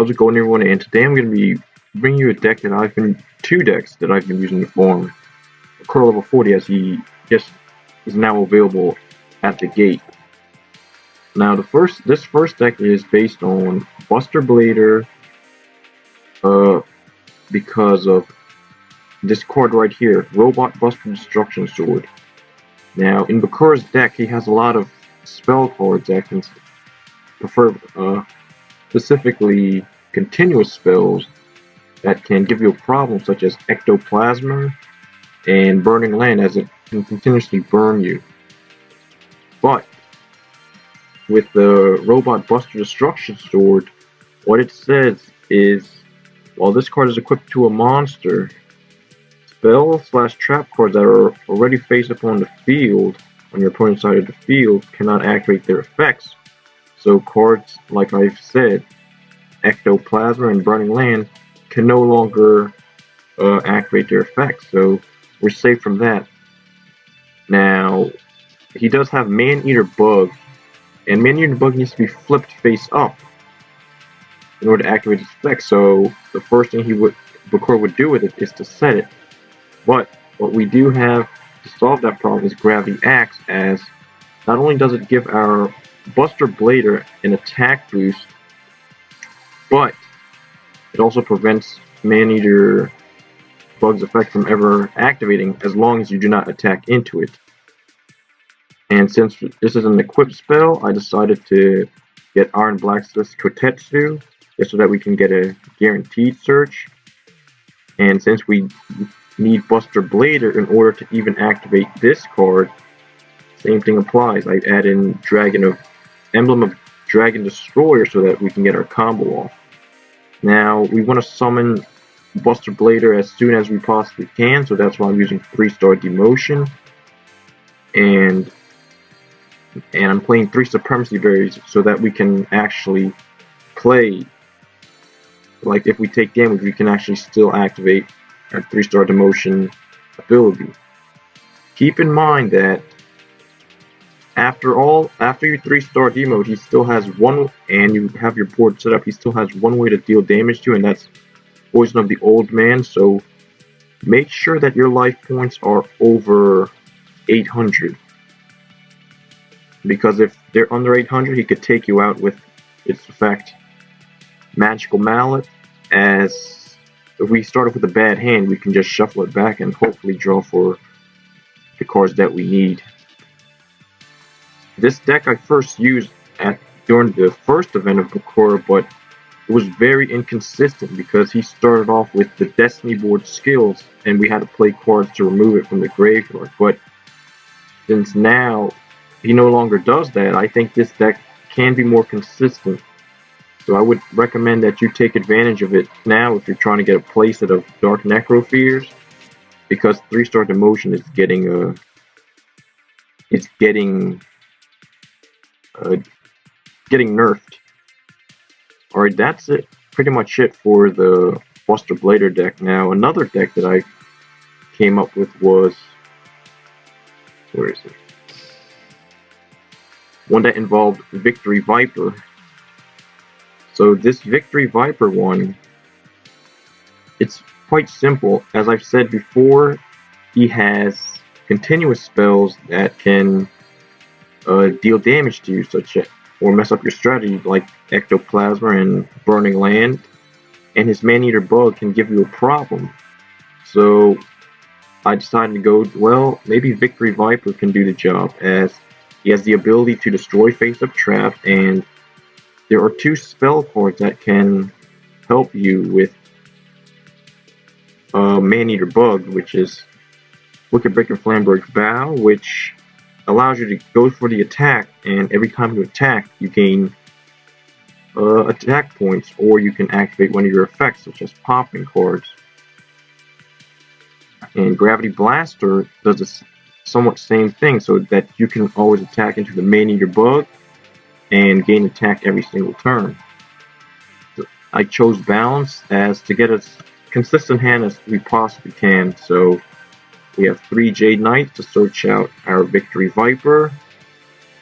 How's it going, everyone? And today I'm going to be bringing you two decks that I've been using to farm Bakura level 40, as he just is now available at the gate. Now, this first deck is based on Buster Blader, because of this card right here, Robot Buster Destruction Sword. Now, in Bakura's deck, he has a lot of spell cards that can prefer, specifically continuous spells that can give you a problem, such as Ectoplasma and Burning Land, as it can continuously burn you. But with the Robot Buster Destruction Sword, what it says is, while this card is equipped to a monster, spell/trap cards that are already face up on the field, on your opponent's side of the field, cannot activate their effects. So cards, like I've said, Ectoplasma and Burning Land, can no longer activate their effects. So we're safe from that. Now, he does have Man-Eater Bug, and Man-Eater Bug needs to be flipped face up in order to activate its effect. So the first thing Bakura would do with it is to set it. But what we do have to solve that problem is Gravity Axe, as not only does it give our Buster Blader an attack boost, but it also prevents Man-Eater Bug's effect from ever activating as long as you do not attack into it. And since this is an equipped spell, I decided to get Iron Blacksmith's Kotetsu, just so that we can get a guaranteed search. And since we need Buster Blader in order to even activate this card, same thing applies. I add in Emblem of Dragon Destroyer so that we can get our combo off. Now, we want to summon Buster Blader as soon as we possibly can, so that's why I'm using 3-star Demotion. And I'm playing 3 Supremacy Berries so that we can actually play, like if we take damage, we can actually still activate our 3-star Demotion ability. Keep in mind that after your 3-star demote, he still has one, and you have your board set up, he still has one way to deal damage to, and that's Poison of the Old Man. So make sure that your life points are over 800. Because if they're under 800, he could take you out with its effect, Magical Mallet, as if we started with a bad hand, we can just shuffle it back and hopefully draw for the cards that we need. This deck I first used during the first event of Bakura, but it was very inconsistent because he started off with the Destiny board skills, and we had to play cards to remove it from the graveyard. But since now he no longer does that, I think this deck can be more consistent. So I would recommend that you take advantage of it now if you're trying to get a playset of Dark Necrofears, because 3-star Demotion is getting nerfed. Alright, that's it. Pretty much it for the Buster Blader deck. Now, another deck that I came up with was, where is it? One that involved Victory Viper. So this Victory Viper one, it's quite simple. As I've said before, he has continuous spells that can deal damage to you, or mess up your strategy, like Ectoplasma and Burning Land, and his Man-Eater Bug can give you a problem. So I decided to go, well, maybe Victory Viper can do the job, as he has the ability to destroy face-up traps, and there are 2 spell cards that can help you with Man-Eater Bug, which is Wicked Breaker Flamberge Baou, which allows you to go for the attack, and every time you attack, you gain attack points, or you can activate one of your effects, such as popping cards. And Gravity Blaster does the somewhat same thing, so that you can always attack into the Man-Eater Bug and gain attack every single turn. So I chose Balance as to get as consistent hand as we possibly can. So we have 3 Jade Knight to search out our Victory Viper,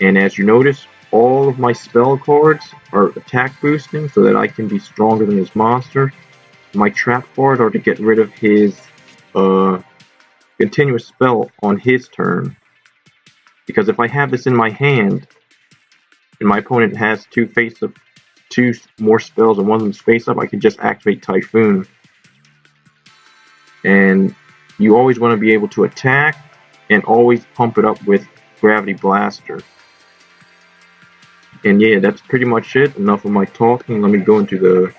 and as you notice, all of my spell cards are attack boosting so that I can be stronger than his monster. My trap cards are to get rid of his continuous spell on his turn. Because if I have this in my hand, and my opponent has two more spells and one of them's face up, I can just activate Typhoon. And you always want to be able to attack and always pump it up with Gravity Blaster. And yeah, that's pretty much it. Enough of my talking. Let me go into the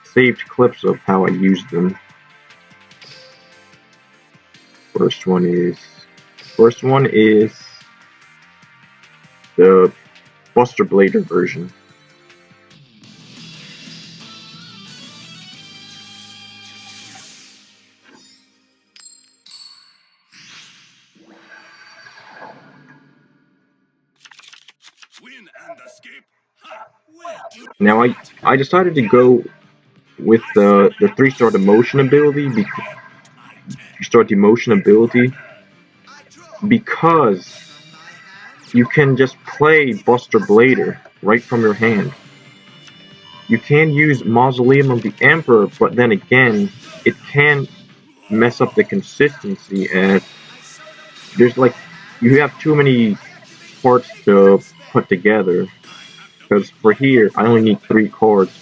saved clips of how I used them. First one is the Buster Blader version. Now I decided to go with the 3-star Demotion ability because you can just play Buster Blader right from your hand. You can use Mausoleum of the Emperor, but then again, it can mess up the consistency, as there's you have too many parts to put together. Because for here, I only need 3 cards.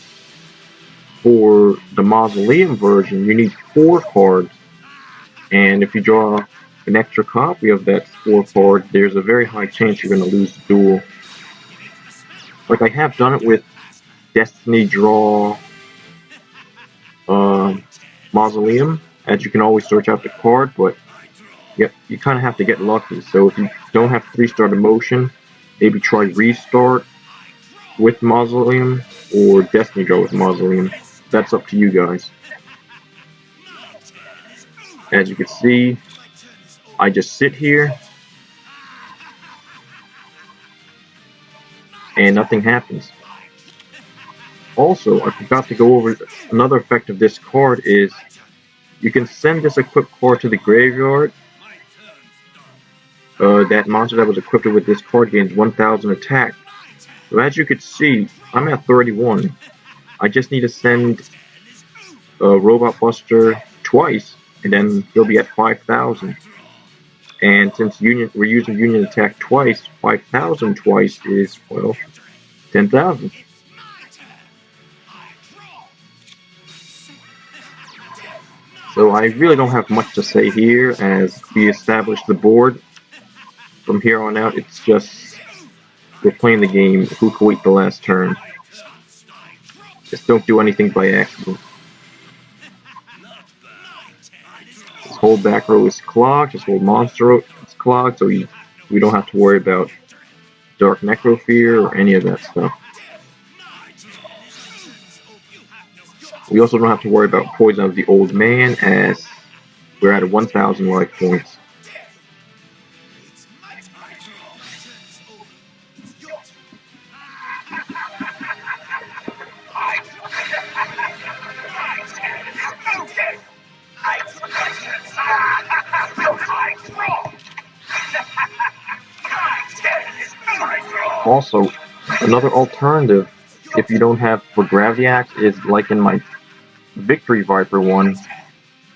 For the Mausoleum version, you need 4 cards. And if you draw an extra copy of that 4 card, there's a very high chance you're going to lose the duel. Like, I have done it with Destiny Draw Mausoleum, as you can always search out the card, but yeah, you kind of have to get lucky. So if you don't have 3-star Demotion, maybe try Restart with Mausoleum or Destiny Draw with Mausoleum. That's up to you guys. As you can see, I just sit here and nothing happens. Also, I forgot to go over another effect of this card is you can send this equipped card to the graveyard. That monster that was equipped with this card gains 1000 attack. So as you can see, I'm at 31. I just need to send Robot Buster twice, and then he'll be at 5000. And since we're using Union Attack twice, 5000 twice is, well, 10,000. So I really don't have much to say here, as we established the board. From here on out, it's just we're playing the game, who can wait the last turn. Just don't do anything by accident. This whole back row is clogged, this whole monster row is clogged, so we don't have to worry about Dark Necrofear or any of that stuff. We also don't have to worry about Poison of the Old Man, as we're at 1000 life points. Also, another alternative, if you don't have for Gravity Axe, is like in my Victory Viper one,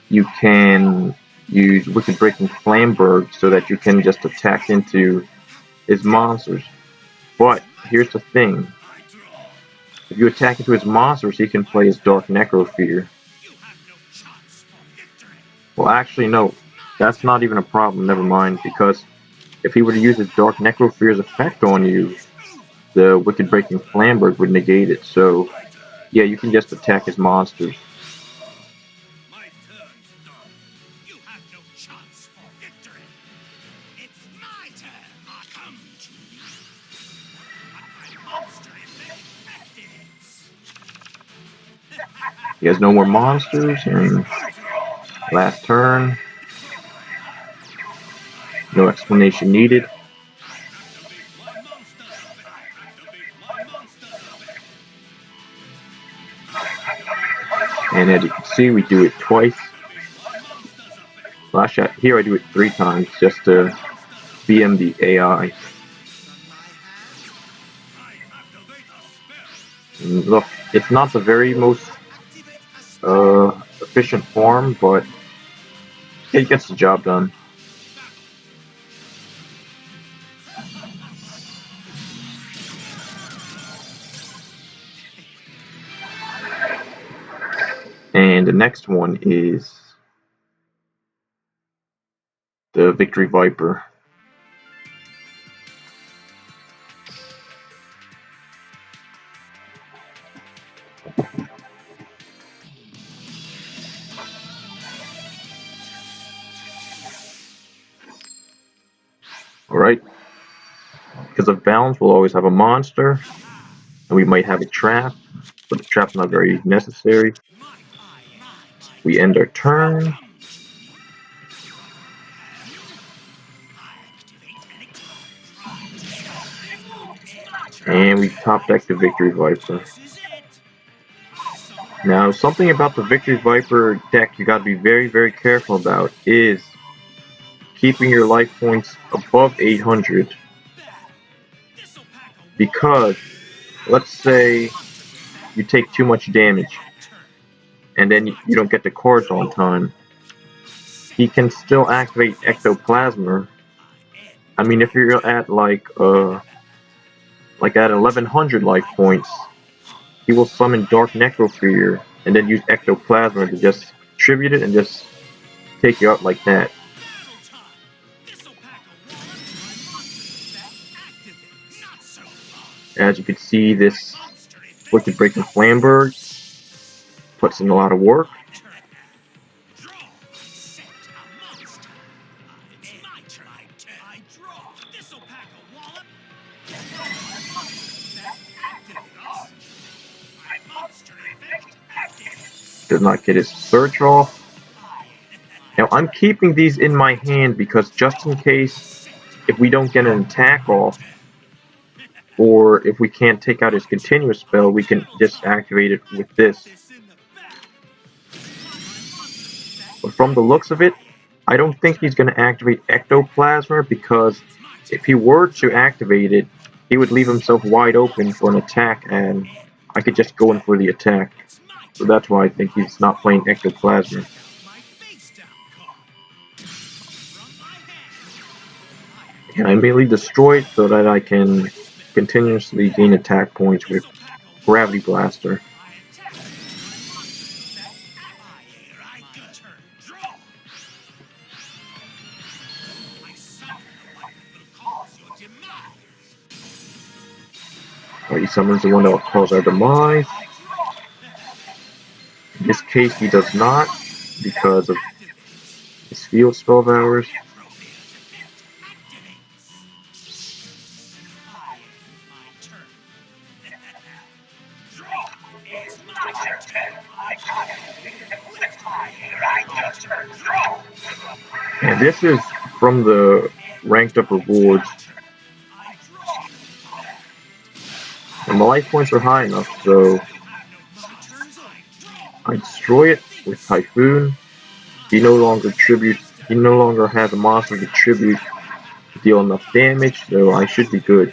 you can use Wicked Breaking Flamberge so that you can just attack into his monsters. But here's the thing, if you attack into his monsters, he can play his Dark Necrofear. Well, actually, no, that's not even a problem, never mind, because if he were to use his Dark Necrofear's effect on you, the Wicked Breaking Flamberge would negate it, so yeah, you can just attack his monsters. He has no more monsters, and last turn. No explanation needed. And as you can see, we do it twice. Last shot here, I do it 3 times just to BM the AI. Look, it's not the very most efficient farm, but it gets the job done. And the next one is the Victory Viper. Alright. Because of balance, we'll always have a monster, and we might have a trap, but the trap's not very necessary. We end our turn. And we top deck the Victory Viper. Now, something about the Victory Viper deck you gotta be very, very careful about is keeping your life points above 800. Because, let's say you take too much damage, and then you don't get the cards on time. He can still activate Ectoplasma. I mean, if you're at like at 1100 life points, he will summon Dark Necrofear and then use Ectoplasma to just tribute it and just take you out like that. As you can see, this Wicked Breaking Flamberge puts in a lot of work. Does not get his search off. Now I'm keeping these in my hand because just in case if we don't get an attack off, or if we can't take out his continuous spell, we can just activate it with this. But from the looks of it, I don't think he's going to activate Ectoplasma, because if he were to activate it, he would leave himself wide open for an attack, and I could just go in for the attack. So that's why I think he's not playing Ectoplasma. And I mainly destroy it so that I can continuously gain attack points with Gravity Blaster. He summons the one that will cause our demise. In this case, he does not, because of his field spell powers. And this is from the ranked up rewards. And my life points are high enough, so I destroy it with Typhoon. He no longer has a monster to tribute to deal enough damage, so I should be good.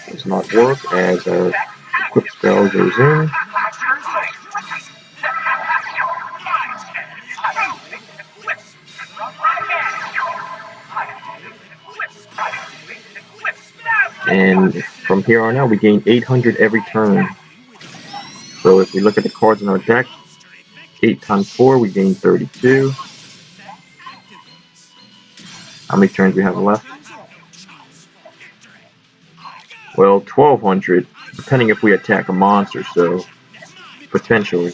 Does not work as a quick spell goes in. And from here on out, we gain 800 every turn. So if we look at the cards in our deck, 8 times 4, we gain 32. How many turns we have left? Well, 1200, depending if we attack a monster, so potentially.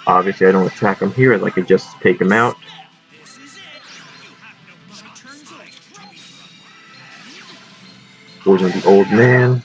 Obviously, I don't attack him here, I could just take him out. Poison the old man.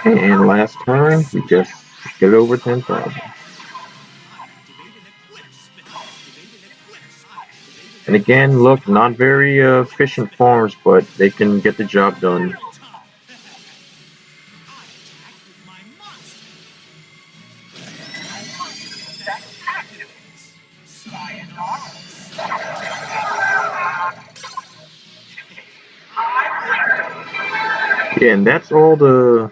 And last turn, we just get over 10,000. And again, look, not very efficient farms, but they can get the job done. Yeah, and that's all the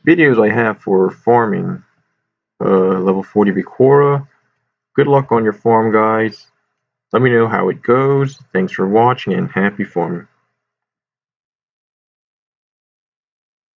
videos I have for farming. Level 40 Bakura. Good luck on your farm, guys. Let me know how it goes. Thanks for watching and happy farming.